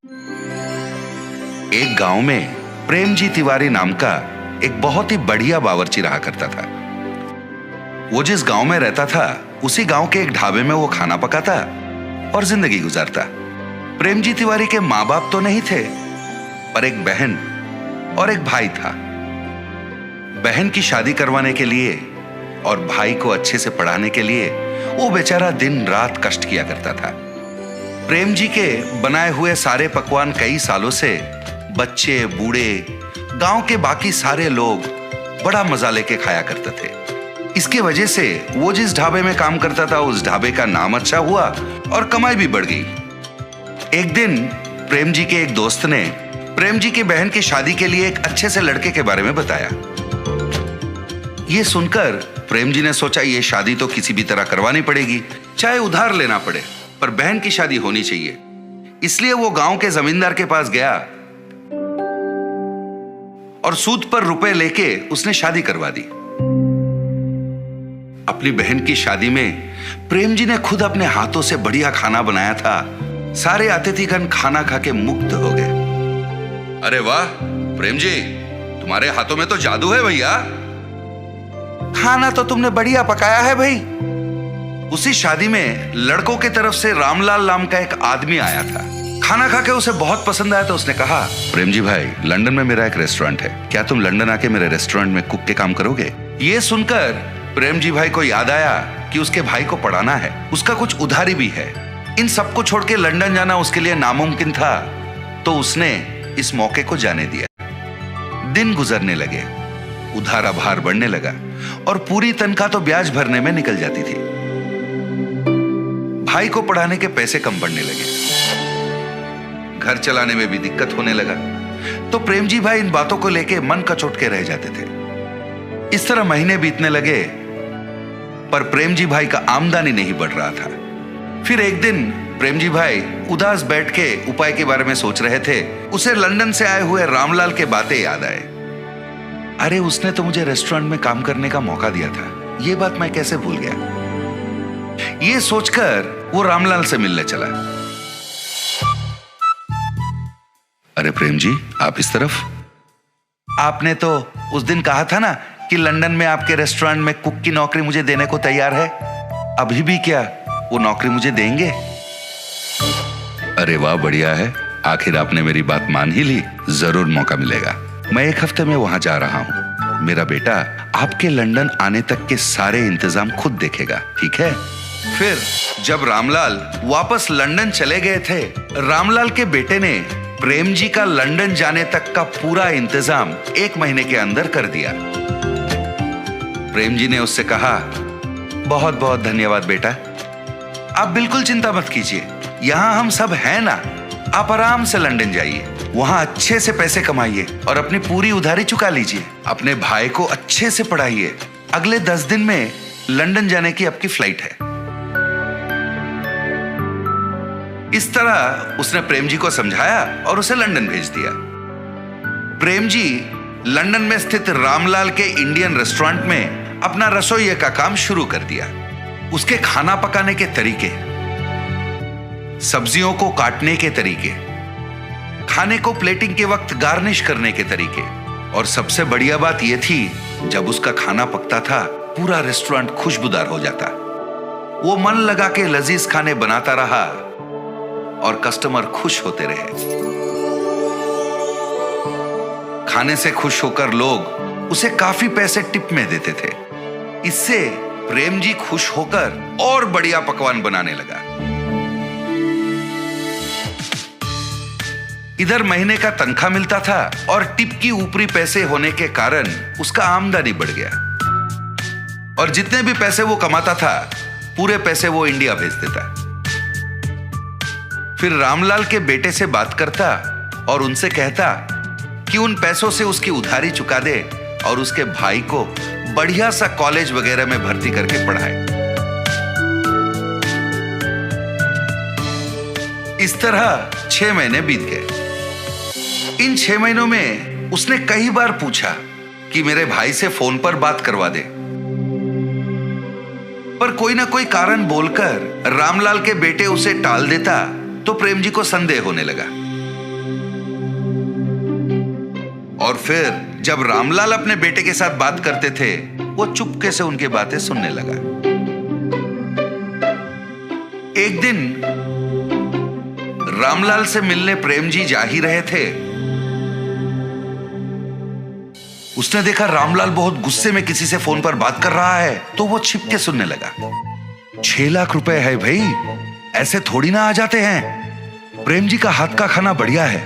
एक गांव में प्रेमजी तिवारी नाम का एक बहुत ही बढ़िया बावर्ची रहा करता था। वो जिस गांव में रहता था उसी गांव के एक ढाबे में वो खाना पकाता और जिंदगी गुजारता। प्रेमजी तिवारी के माँ बाप तो नहीं थे, पर एक बहन और एक भाई था। बहन की शादी करवाने के लिए और भाई को अच्छे से पढ़ाने के लिए वो बेचारा दिन रात कष्ट किया करता था। प्रेम जी के बनाए हुए सारे पकवान कई सालों से बच्चे बूढ़े गांव के बाकी सारे लोग बड़ा मजा लेके खाया करते थे। इसकी वजह से वो जिस ढाबे में काम करता था उस ढाबे का नाम अच्छा हुआ और कमाई भी बढ़ गई। एक दिन प्रेम जी के एक दोस्त ने प्रेम जी की बहन की शादी के लिए एक अच्छे से लड़के के बारे में बताया। ये सुनकर प्रेम जी ने सोचा ये शादी तो किसी भी तरह करवानी पड़ेगी, चाहे उधार लेना पड़े, पर बहन की शादी होनी चाहिए। इसलिए वो गांव के जमींदार के पास गया और सूद पर रुपए लेके उसने शादी करवा दी। अपनी बहन की शादी में प्रेम जी ने खुद अपने हाथों से बढ़िया खाना बनाया था। सारे अतिथिगण खाना खा के मुग्ध हो गए। अरे वाह प्रेम जी, तुम्हारे हाथों में तो जादू है भैया। खाना तो तुमने बढ़िया पकाया है भाई। उसी शादी में लड़कों की तरफ से रामलाल नाम का एक आदमी आया था। खाना खा के उसे बहुत पसंद आया तो उसने कहा, प्रेम जी भाई, लंदन में मेरा एक रेस्टोरेंट है, क्या तुम लंदन आके मेरे रेस्टोरेंट में कुक के काम करोगे? ये सुनकर प्रेम जी भाई को याद आया कि उसके भाई को पढ़ाना है, उसका कुछ उधारी भी है। इन सबको छोड़ के लंदन जाना उसके लिए नामुमकिन था, तो उसने इस मौके को जाने दिया। दिन गुजरने लगे, उधार आभार बढ़ने लगा और पूरी तनख्वाह तो ब्याज भरने में निकल जाती थी। भाई को पढ़ाने के पैसे कम पड़ने लगे, घर चलाने में भी दिक्कत होने लगा। तो प्रेम जी भाई इन बातों को लेके मन कचोट के रह जाते थे। इस तरह महीने बीतने लगे, पर प्रेम जी भाई का आमदनी नहीं बढ़ रहा था। फिर एक दिन प्रेम जी भाई उदास बैठ के उपाय के बारे में सोच रहे थे। उसे लंदन से आए हुए रामलाल के बातें याद आए। अरे उसने तो मुझे रेस्टोरेंट में काम करने का मौका दिया था, ये बात मैं कैसे भूल गया। ये सोचकर वो रामलाल से मिलने चला। अरे प्रेम जी, आप इस तरफ? आपने तो उस दिन कहा था ना कि लंदन में आपके रेस्टोरेंट में कुक की नौकरी मुझे देने को तैयार है। अभी भी क्या वो नौकरी मुझे देंगे? अरे वाह, बढ़िया है, आखिर आपने मेरी बात मान ही ली। जरूर मौका मिलेगा। मैं एक हफ्ते में वहां जा रहा हूं। मेरा बेटा आपके लंदन आने तक के सारे इंतजाम खुद देखेगा, ठीक है? फिर जब रामलाल वापस लंदन चले गए थे, रामलाल के बेटे ने प्रेम जी का लंदन जाने तक का पूरा इंतजाम 1 महीने के अंदर कर दिया। प्रेम जी ने उससे कहा, बहुत बहुत धन्यवाद बेटा, आप बिल्कुल चिंता मत कीजिए, यहां हम सब हैं ना। आप आराम से लंदन जाइए, वहां अच्छे से पैसे कमाइए और अपनी पूरी उधारी चुका लीजिए। अपने भाई को अच्छे से पढ़ाइए। अगले 10 दिन में लंदन जाने की आपकी फ्लाइट है। इस तरह उसने प्रेम जी को समझाया और उसे लंदन भेज दिया। प्रेम जी लंदन में स्थित रामलाल के इंडियन रेस्टोरेंट में अपना रसोइये का काम शुरू कर दिया। उसके खाना पकाने के तरीके, सब्जियों को काटने के तरीके, खाने को प्लेटिंग के वक्त गार्निश करने के तरीके, और सबसे बढ़िया बात यह थी, जब उसका खाना पकता था पूरा रेस्टोरेंट खुशबूदार हो जाता। वो मन लगा के लजीज खाने बनाता रहा और कस्टमर खुश होते रहे। खाने से खुश होकर लोग उसे काफी पैसे टिप में देते थे। इससे प्रेम जी खुश होकर और बढ़िया पकवान बनाने लगा। इधर महीने का तनख्वाह मिलता था और टिप की ऊपरी पैसे होने के कारण उसका आमदनी बढ़ गया। और जितने भी पैसे वो कमाता था पूरे पैसे वो इंडिया भेज देता। फिर रामलाल के बेटे से बात करता और उनसे कहता कि उन पैसों से उसकी उधारी चुका दे और उसके भाई को बढ़िया सा कॉलेज वगैरह में भर्ती करके पढ़ाए। इस तरह 6 महीने बीत गए। इन 6 महीनों में उसने कई बार पूछा कि मेरे भाई से फोन पर बात करवा दे, पर कोई ना कोई कारण बोलकर रामलाल के बेटे उसे टाल देता तो प्रेम जी को संदेह होने लगा। और फिर जब रामलाल अपने बेटे के साथ बात करते थे, वो चुपके से उनकी बातें सुनने लगा। एक दिन रामलाल से मिलने प्रेम जी जा ही रहे थे। उसने देखा रामलाल बहुत गुस्से में किसी से फोन पर बात कर रहा है, तो वो छिपके सुनने लगा। 6 लाख रुपए है भाई, ऐसे थोड़ी ना आ जाते हैं। प्रेम जी का हाथ का खाना बढ़िया है,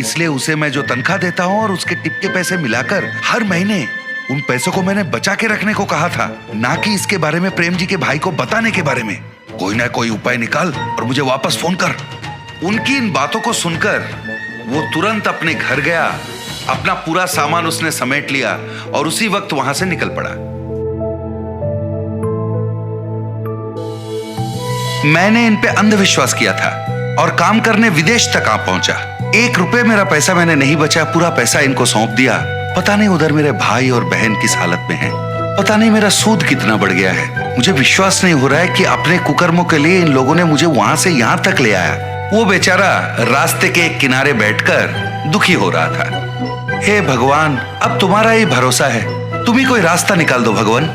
इसलिए उसे मैं जो तनख्वाह देता हूं और उसके टिप के पैसे मिलाकर हर महीने उन पैसों को मैंने बचा के रखने को कहा था, ना कि इसके बारे में प्रेम जी के भाई को बताने के बारे में। कोई ना कोई उपाय निकाल और मुझे वापस फोन कर। उनकी इन बातों को सुनकर वो तुरंत अपने घर गया। अपना पूरा सामान उसने समेट लिया और उसी वक्त वहां से निकल पड़ा। मैंने इन पे अंधविश्वास किया था और काम करने विदेश तक आ पहुंचा। 1 रुपए मेरा पैसा मैंने नहीं बचा, पूरा पैसा इनको सौंप दिया। पता नहीं उधर मेरे भाई और बहन किस हालत में हैं। पता नहीं मेरा सूद कितना बढ़ गया है। मुझे विश्वास नहीं हो रहा है कि अपने कुकर्मों के लिए इन लोगों ने मुझे वहां से यहां तक ले आया। वो बेचारा रास्ते के एक किनारे बैठकर दुखी हो रहा था। हे भगवान, अब तुम्हारा ही भरोसा है, तुम ही कोई रास्ता निकाल दो भगवान।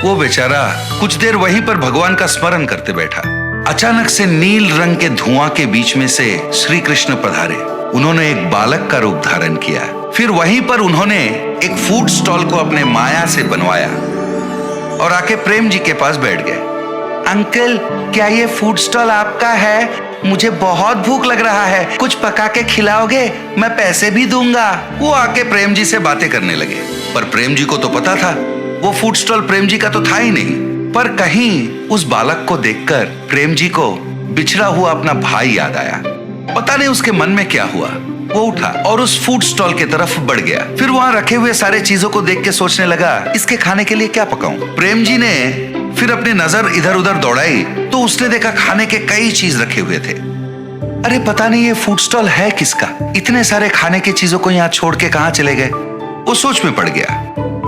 वो बेचारा कुछ देर वहीं पर भगवान का स्मरण करते बैठा। अचानक से नील रंग के धुआं के बीच में से श्री कृष्ण पधारे। उन्होंने एक बालक का रूप धारण किया। फिर वहीं पर उन्होंने एक फूड स्टॉल को अपने माया से बनवाया और आके प्रेम जी के पास बैठ गए। अंकल, क्या ये फूड स्टॉल आपका है? मुझे बहुत भूख लग रहा है, कुछ पका के खिलाओगे? मैं पैसे भी दूंगा। वो आके प्रेम जी से बातें करने लगे, पर प्रेम जी को तो पता था वो फूड स्टॉल प्रेम जी का तो था ही नहीं। पर कहीं उस बालक को देखकर प्रेम जी को बिछड़ा हुआ अपना भाई याद आया। पता नहीं उसके मन में क्या हुआ। वो उठा और उस फूड स्टॉल की तरफ बढ़ गया। फिर वहां रखे हुए सारे चीजों को देख के सोचने लगा, इसके खाने के लिए क्या पकाऊं? प्रेम जी ने फिर अपनी नजर इधर उधर दौड़ाई तो उसने देखा खाने के कई चीज रखे हुए थे। अरे पता नहीं ये फूड स्टॉल है किसका? इतने सारे खाने की चीजों को यहाँ छोड़ के कहाँ चले गए? वो सोच में पड़ गया।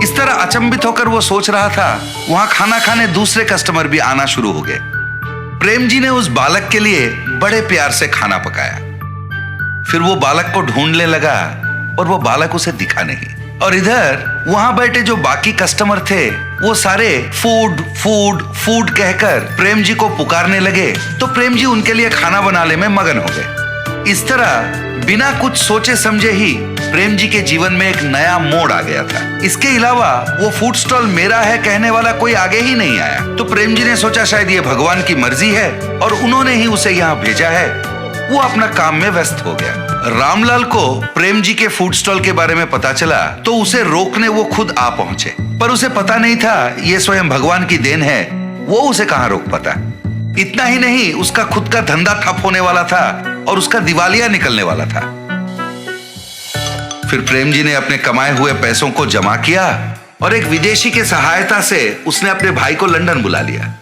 इस तरह अचंभित होकर वो सोच रहा था, वहां खाना खाने दूसरे कस्टमर भी आना शुरू हो गए। प्रेम जी ने उस बालक के लिए बड़े प्यार से खाना पकाया। फिर वो बालक को ढूंढने लगा और वो बालक उसे दिखा नहीं। और इधर वहां बैठे जो बाकी कस्टमर थे वो सारे फूड फूड फूड कहकर प्रेम जी को पुकारने लगे, तो प्रेम जी उनके लिए खाना बनाने में मगन हो गए। इस तरह बिना कुछ सोचे समझे ही प्रेम जी के जीवन में एक नया मोड़ आ गया था। इसके अलावा वो फूड स्टॉल मेरा है कहने वाला कोई आगे ही नहीं आया। तो प्रेम जी ने सोचा शायद ये भगवान की मर्जी है और उन्होंने ही उसे यहाँ भेजा है। वो अपना काम में व्यस्त हो गया। रामलाल को प्रेम जी के फूड स्टॉल के बारे में पता चला तो उसे रोकने वो खुद आ पहुंचे, पर उसे पता नहीं था ये स्वयं भगवान की देन है। वो उसे कहां रोक पाता। इतना ही नहीं, उसका खुद का धंधा ठप होने वाला था और उसका दिवालिया निकलने वाला था। फिर प्रेम जी ने अपने कमाए हुए पैसों को जमा किया और एक विदेशी के सहायता से उसने अपने भाई को लंदन बुला लिया।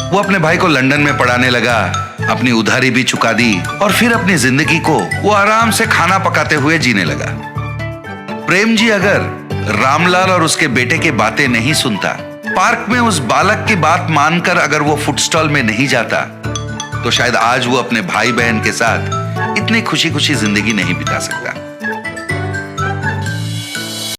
वो अपने भाई को लंदन में पढ़ाने लगा, अपनी उधारी भी चुका दी और फिर अपनी जिंदगी को वो आराम से खाना पकाते हुए जीने लगा। प्रेम जी अगर रामलाल और उसके बेटे की बातें नहीं सुनता, पार्क में उस बालक की बात मानकर अगर वो फूड स्टॉल में नहीं जाता, तो शायद आज वो अपने भाई बहन के साथ इतनी खुशी खुशी जिंदगी नहीं बिता सकता।